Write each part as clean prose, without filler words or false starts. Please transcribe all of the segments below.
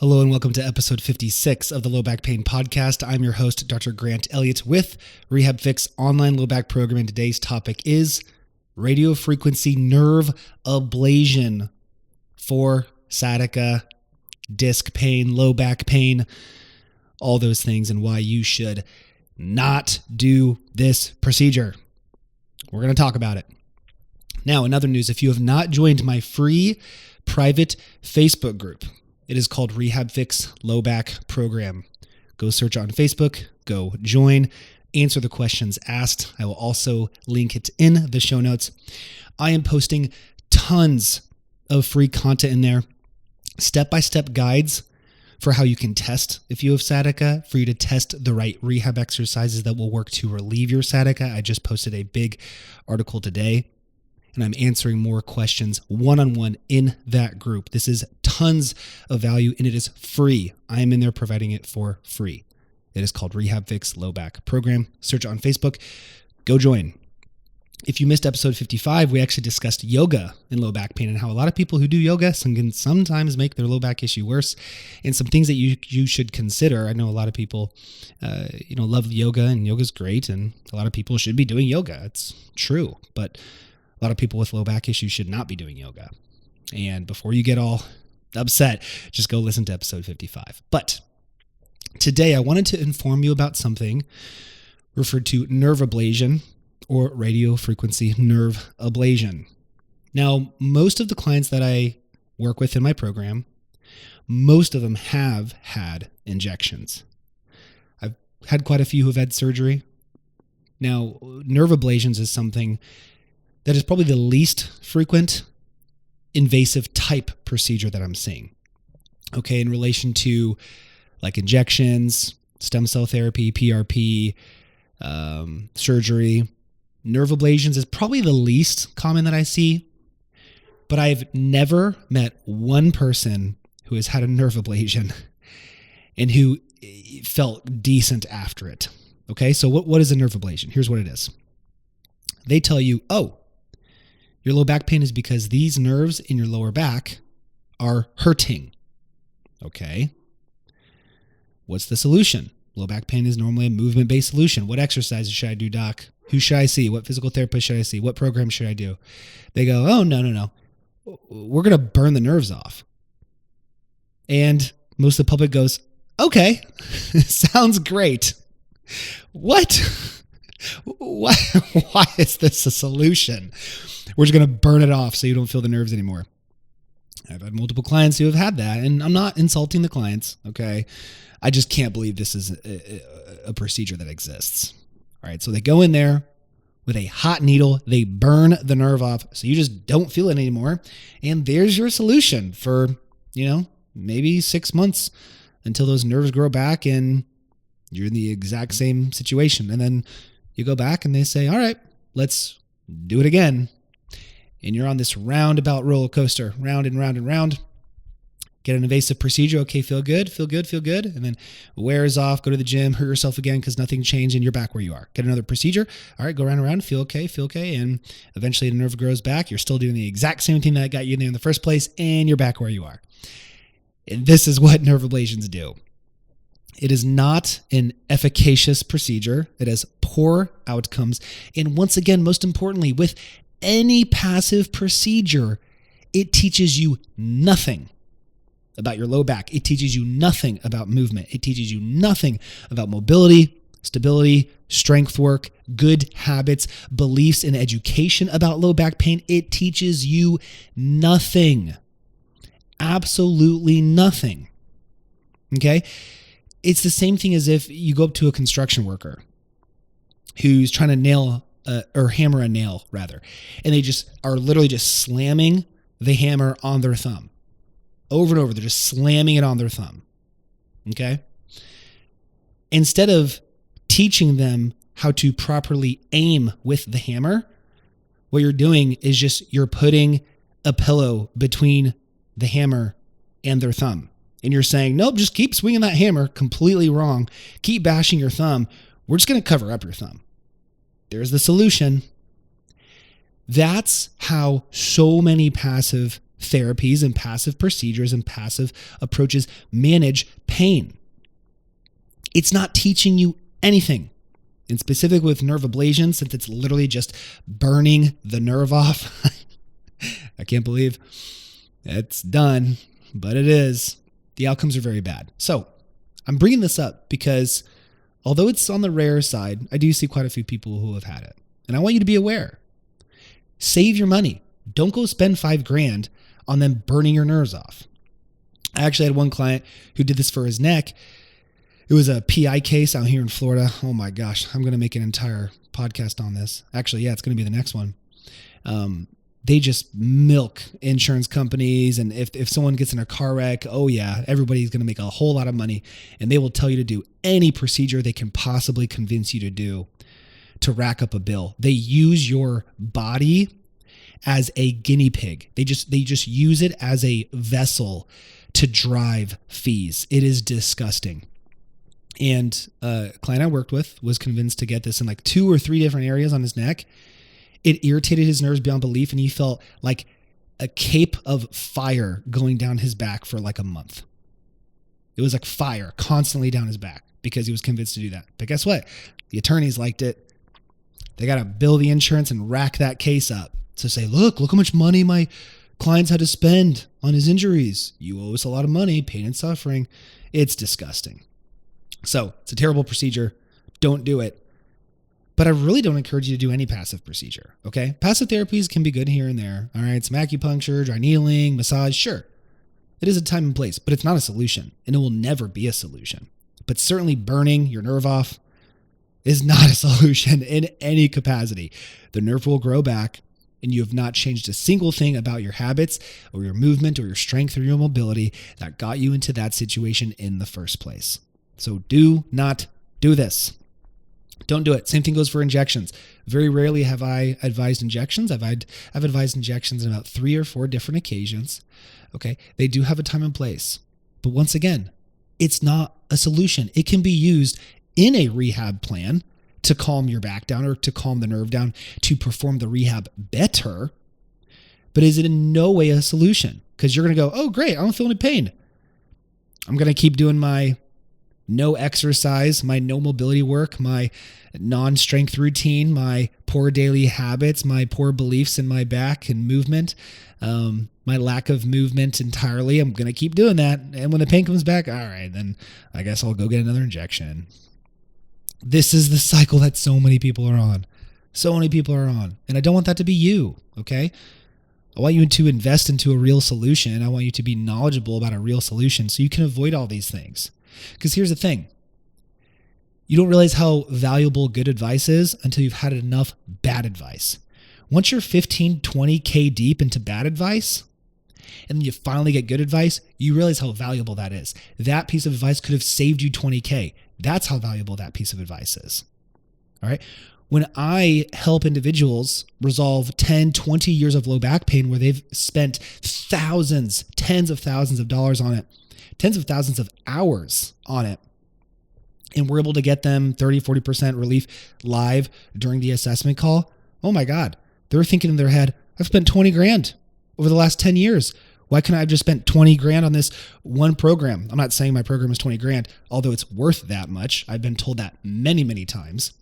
Hello and welcome to episode 56 of the Low Back Pain Podcast. I'm your host, Dr. Grant Elliott with RehabFix online low back program. And today's topic is radiofrequency nerve ablation for sciatica, disc pain, low back pain, all those things, and why you should not do this procedure. We're going to talk about it. Now, in other news, if you have not joined my free private Facebook group, it is called RehabFix Low Back Program. Go search on Facebook, go join, answer the questions asked. I will also link it in the show notes. I am posting tons of free content in there, step-by-step guides for how you can test if you have sciatica, for you to test the right rehab exercises that will work to relieve your sciatica. I just posted a big article today, and I'm answering more questions one-on-one in that group. This is tons of value, and it is free. I am in there providing it for free. It is called RehabFix Low Back Program. Search on Facebook. Go join. If you missed episode 55, we actually discussed yoga and low back pain and how a lot of people who do yoga can sometimes make their low back issue worse, and some things that you should consider. I know a lot of people love yoga, and yoga's great, and a lot of people should be doing yoga. It's true, but a lot of people with low back issues should not be doing yoga. And before you get all upset, just go listen to episode 55. But today I wanted to inform you about something referred to nerve ablation or radiofrequency nerve ablation. Now, most of the clients that I work with in my program, most of them have had injections. I've had quite a few who have had surgery. Now, nerve ablations is something that is probably the least frequent invasive type procedure that I'm seeing. Okay, in relation to like injections, stem cell therapy, PRP, surgery, nerve ablations is probably the least common that I see, but I've never met one person who has had a nerve ablation and who felt decent after it. Okay, so what is a nerve ablation? Here's what it is. They tell you, oh, your low back pain is because these nerves in your lower back are hurting. Okay. What's the solution? Low back pain is normally a movement-based solution. What exercises should I do, doc? Who should I see? What physical therapist should I see? What program should I do? They go, oh, no. We're going to burn the nerves off. And most of the public goes, okay, sounds great. What? Why is this a solution? We're just going to burn it off so you don't feel the nerves anymore. I've had multiple clients who have had that, and I'm not insulting the clients, okay? I just can't believe this is a procedure that exists. All right, so they go in there with a hot needle, they burn the nerve off so you just don't feel it anymore, and there's your solution for, maybe 6 months until those nerves grow back and you're in the exact same situation. And then you go back and they say, all right, let's do it again. And you're on this roundabout roller coaster, round and round and round. Get an invasive procedure. Okay, feel good. And then wears off, go to the gym, hurt yourself again because nothing changed and you're back where you are. Get another procedure. All right, go round and round, feel okay. And eventually the nerve grows back. You're still doing the exact same thing that got you in there in the first place and you're back where you are. And this is what nerve ablations do. It is not an efficacious procedure. It has poor outcomes. And once again, most importantly, with any passive procedure, it teaches you nothing about your low back. It teaches you nothing about movement. It teaches you nothing about mobility, stability, strength work, good habits, beliefs, and education about low back pain. It teaches you nothing. Absolutely nothing. Okay? It's the same thing as if you go up to a construction worker who's trying to hammer a nail, and they just are literally just slamming the hammer on their thumb. Over and over, they're just slamming it on their thumb. Okay? Instead of teaching them how to properly aim with the hammer, what you're doing is you're putting a pillow between the hammer and their thumb. And you're saying, nope, just keep swinging that hammer. Completely wrong. Keep bashing your thumb. We're just going to cover up your thumb. There's the solution. That's how so many passive therapies and passive procedures and passive approaches manage pain. It's not teaching you anything. In specific with nerve ablation, since it's literally just burning the nerve off. I can't believe it's done, but it is. The outcomes are very bad. So I'm bringing this up because although it's on the rare side, I do see quite a few people who have had it. And I want you to be aware. Save your money. Don't go spend $5,000 on them burning your nerves off. I actually had one client who did this for his neck. It was a PI case out here in Florida. Oh my gosh, I'm going to make an entire podcast on this. Actually, yeah, it's going to be the next one. They just milk insurance companies. And if someone gets in a car wreck, oh yeah, everybody's going to make a whole lot of money. And they will tell you to do any procedure they can possibly convince you to do to rack up a bill. They use your body as a guinea pig. They just use it as a vessel to drive fees. It is disgusting. And a client I worked with was convinced to get this in like 2 or 3 different areas on his neck. It irritated his nerves beyond belief, and he felt like a cape of fire going down his back for like a month. It was like fire constantly down his back because he was convinced to do that. But guess what? The attorneys liked it. They got to bill the insurance and rack that case up to say, look how much money my clients had to spend on his injuries. You owe us a lot of money, pain and suffering. It's disgusting. So it's a terrible procedure. Don't do it. But I really don't encourage you to do any passive procedure, okay? Passive therapies can be good here and there, all right? Some acupuncture, dry needling, massage, sure. It is a time and place, but it's not a solution, and it will never be a solution. But certainly burning your nerve off is not a solution in any capacity. The nerve will grow back, and you have not changed a single thing about your habits or your movement or your strength or your mobility that got you into that situation in the first place. So do not do this. Don't do it. Same thing goes for injections. Very rarely have I advised injections. I've advised injections on about 3 or 4 different occasions. Okay. They do have a time and place. But once again, it's not a solution. It can be used in a rehab plan to calm your back down or to calm the nerve down to perform the rehab better. But is it in no way a solution? Because you're going to go, oh, great, I don't feel any pain. I'm going to keep doing my no exercise, my no mobility work, my non-strength routine, my poor daily habits, my poor beliefs in my back and movement, my lack of movement entirely. I'm going to keep doing that. And when the pain comes back, all right, then I guess I'll go get another injection. This is the cycle that so many people are on. So many people are on. And I don't want that to be you, okay? I want you to invest into a real solution. I want you to be knowledgeable about a real solution so you can avoid all these things. Because here's the thing. You don't realize how valuable good advice is until you've had enough bad advice. Once you're 15, 20K deep into bad advice, and then you finally get good advice, you realize how valuable that is. That piece of advice could have saved you 20K. That's how valuable that piece of advice is. All right. When I help individuals resolve 10, 20 years of low back pain where they've spent thousands, tens of thousands of dollars on it, tens of thousands of hours on it, and we're able to get them 30, 40% relief live during the assessment call, oh my God, they're thinking in their head, I've spent 20 grand over the last 10 years. Why couldn't I have just spent 20 grand on this one program? I'm not saying my program is 20 grand, although it's worth that much. I've been told that many, many times.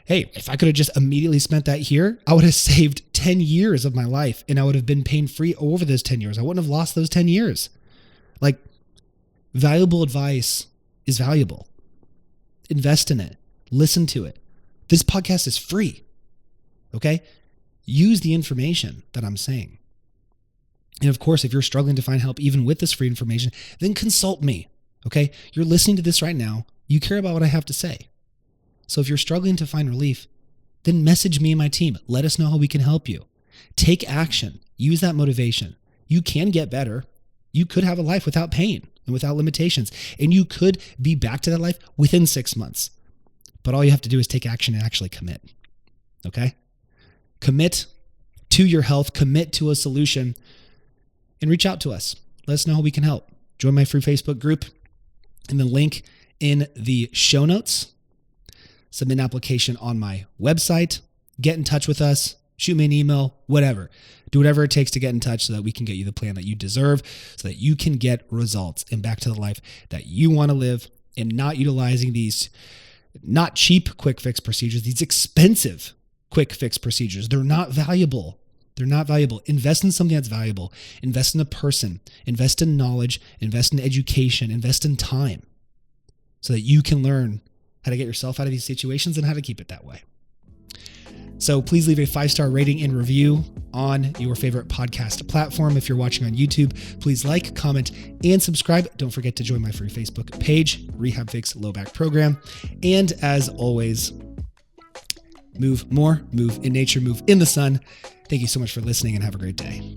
Hey, if I could have just immediately spent that here, I would have saved 10 years of my life and I would have been pain-free over those 10 years. I wouldn't have lost those 10 years. Like, valuable advice is valuable. Invest in it. Listen to it. This podcast is free. Okay? Use the information that I'm saying. And of course, if you're struggling to find help even with this free information, then consult me. Okay? You're listening to this right now. You care about what I have to say. So if you're struggling to find relief, then message me and my team. Let us know how we can help you. Take action. Use that motivation. You can get better. You could have a life without pain and without limitations. And you could be back to that life within 6 months. But all you have to do is take action and actually commit. Okay? Commit to your health. Commit to a solution. And reach out to us. Let us know how we can help. Join my free Facebook group in the link in the show notes. Submit an application on my website. Get in touch with us. shoot me an email, whatever. Do whatever it takes to get in touch so that we can get you the plan that you deserve, so that you can get results and back to the life that you want to live, and not utilizing these not cheap quick fix procedures, these expensive quick fix procedures. They're not valuable. They're not valuable. Invest in something that's valuable. Invest in a person. Invest in knowledge. Invest in education. Invest in time so that you can learn how to get yourself out of these situations and how to keep it that way. So please leave a 5-star rating and review on your favorite podcast platform. If you're watching on YouTube, please like, comment, and subscribe. Don't forget to join my free Facebook page, RehabFix Low Back Program. And as always, move more, move in nature, move in the sun. Thank you so much for listening, and have a great day.